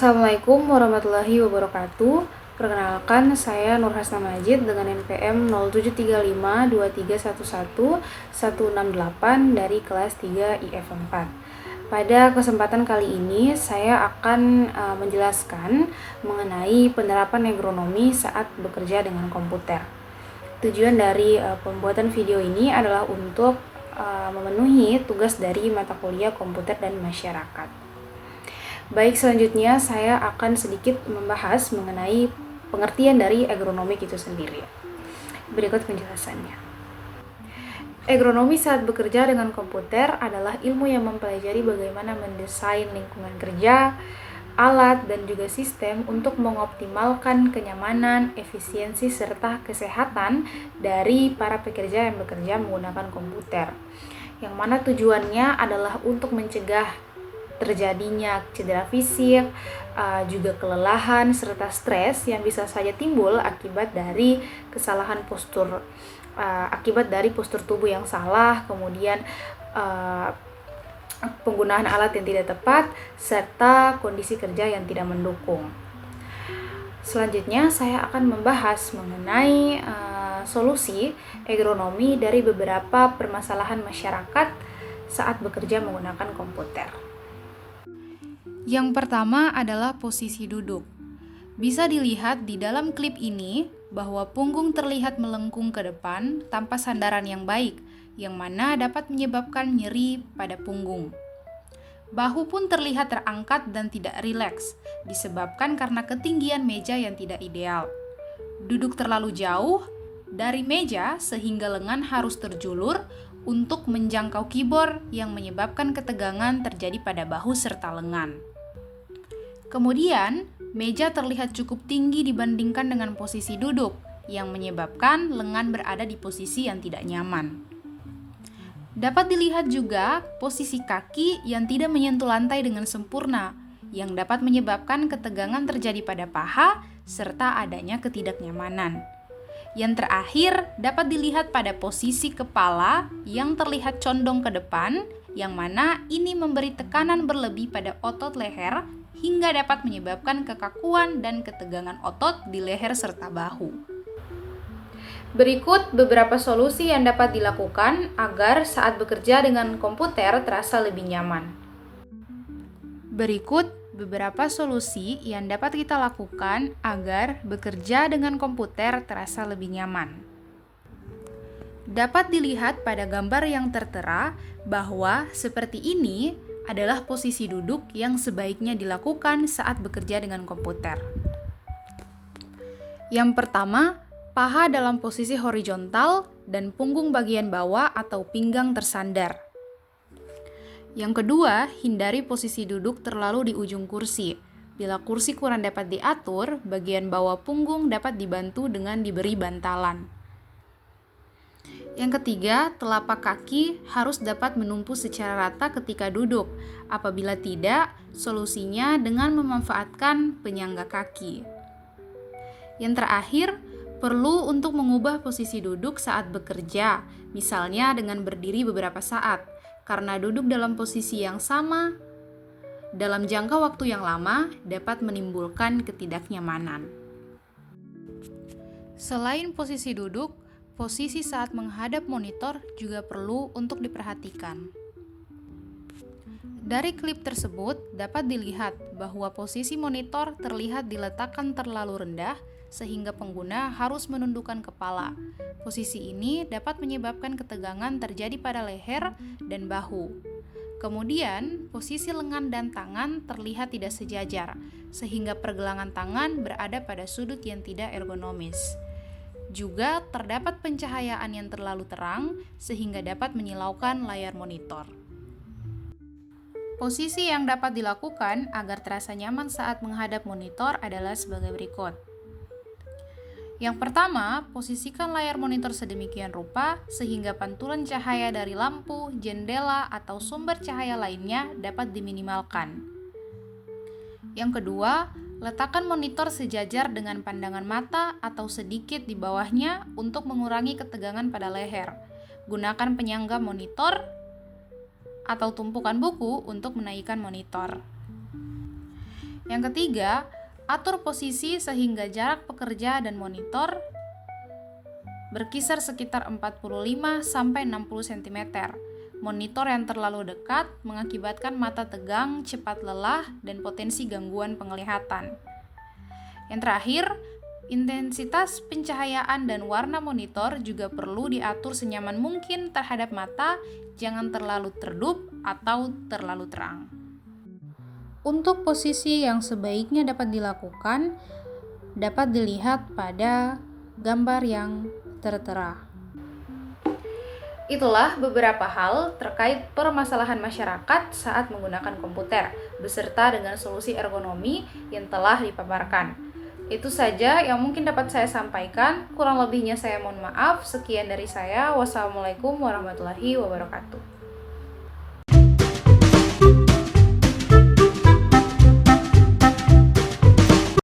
Assalamualaikum warahmatullahi wabarakatuh. Perkenalkan, saya Nur Hasna Majid dengan NPM 073523111168 dari kelas 3 IF4. Pada kesempatan kali ini, saya akan menjelaskan mengenai penerapan agronomi saat bekerja dengan komputer. Tujuan dari pembuatan video ini adalah untuk memenuhi tugas dari mata kuliah komputer dan masyarakat. Baik, selanjutnya saya akan sedikit membahas mengenai pengertian dari agronomik itu sendiri. Berikut penjelasannya. Agronomi saat bekerja dengan komputer adalah ilmu yang mempelajari bagaimana mendesain lingkungan kerja, alat, dan juga sistem untuk mengoptimalkan kenyamanan, efisiensi, serta kesehatan dari para pekerja yang bekerja menggunakan komputer. Yang mana tujuannya adalah untuk mencegah terjadinya cedera fisik, juga kelelahan, serta stres yang bisa saja timbul akibat dari kesalahan postur, akibat dari postur tubuh yang salah, kemudian penggunaan alat yang tidak tepat, serta kondisi kerja yang tidak mendukung. Selanjutnya saya akan membahas mengenai solusi agronomi dari beberapa permasalahan masyarakat saat bekerja menggunakan komputer. Yang pertama adalah posisi duduk. Bisa dilihat di dalam klip ini bahwa punggung terlihat melengkung ke depan tanpa sandaran yang baik, yang mana dapat menyebabkan nyeri pada punggung. Bahu pun terlihat terangkat dan tidak rileks, disebabkan karena ketinggian meja yang tidak ideal. Duduk terlalu jauh dari meja sehingga lengan harus terjulur untuk menjangkau keyboard yang menyebabkan ketegangan terjadi pada bahu serta lengan. Kemudian, meja terlihat cukup tinggi dibandingkan dengan posisi duduk, yang menyebabkan lengan berada di posisi yang tidak nyaman. Dapat dilihat juga posisi kaki yang tidak menyentuh lantai dengan sempurna, yang dapat menyebabkan ketegangan terjadi pada paha serta adanya ketidaknyamanan. Yang terakhir, dapat dilihat pada posisi kepala yang terlihat condong ke depan, yang mana ini memberi tekanan berlebih pada otot leher hingga dapat menyebabkan kekakuan dan ketegangan otot di leher serta bahu. Berikut beberapa solusi yang dapat dilakukan agar saat bekerja dengan komputer terasa lebih nyaman. Berikut beberapa solusi yang dapat kita lakukan agar bekerja dengan komputer terasa lebih nyaman. Dapat dilihat pada gambar yang tertera bahwa seperti ini adalah posisi duduk yang sebaiknya dilakukan saat bekerja dengan komputer. Yang pertama, paha dalam posisi horizontal dan punggung bagian bawah atau pinggang tersandar. Yang kedua, hindari posisi duduk terlalu di ujung kursi. Bila kursi kurang dapat diatur, bagian bawah punggung dapat dibantu dengan diberi bantalan. Yang ketiga, telapak kaki harus dapat menumpu secara rata ketika duduk. Apabila tidak, solusinya dengan memanfaatkan penyangga kaki. Yang terakhir, perlu untuk mengubah posisi duduk saat bekerja, misalnya dengan berdiri beberapa saat, karena duduk dalam posisi yang sama dalam jangka waktu yang lama dapat menimbulkan ketidaknyamanan. Selain posisi duduk, posisi saat menghadap monitor juga perlu untuk diperhatikan. Dari klip tersebut dapat dilihat bahwa posisi monitor terlihat diletakkan terlalu rendah sehingga pengguna harus menundukkan kepala. Posisi ini dapat menyebabkan ketegangan terjadi pada leher dan bahu. Kemudian, posisi lengan dan tangan terlihat tidak sejajar, sehingga pergelangan tangan berada pada sudut yang tidak ergonomis. Juga terdapat pencahayaan yang terlalu terang sehingga dapat menyilaukan layar monitor. Posisi yang dapat dilakukan agar terasa nyaman saat menghadap monitor adalah sebagai berikut. Yang pertama, posisikan layar monitor sedemikian rupa sehingga pantulan cahaya dari lampu, jendela, atau sumber cahaya lainnya dapat diminimalkan. Yang kedua, letakkan monitor sejajar dengan pandangan mata atau sedikit di bawahnya untuk mengurangi ketegangan pada leher. Gunakan penyangga monitor atau tumpukan buku untuk menaikkan monitor. Yang ketiga, atur posisi sehingga jarak pekerja dan monitor berkisar sekitar 45-60 cm. Monitor yang terlalu dekat mengakibatkan mata tegang, cepat lelah, dan potensi gangguan penglihatan. Yang terakhir, intensitas pencahayaan dan warna monitor juga perlu diatur senyaman mungkin terhadap mata, jangan terlalu redup atau terlalu terang. Untuk posisi yang sebaiknya dapat dilakukan, dapat dilihat pada gambar yang tertera. Itulah beberapa hal terkait permasalahan masyarakat saat menggunakan komputer, beserta dengan solusi ergonomi yang telah dipaparkan. Itu saja yang mungkin dapat saya sampaikan, kurang lebihnya saya mohon maaf. Sekian dari saya, wassalamualaikum warahmatullahi wabarakatuh.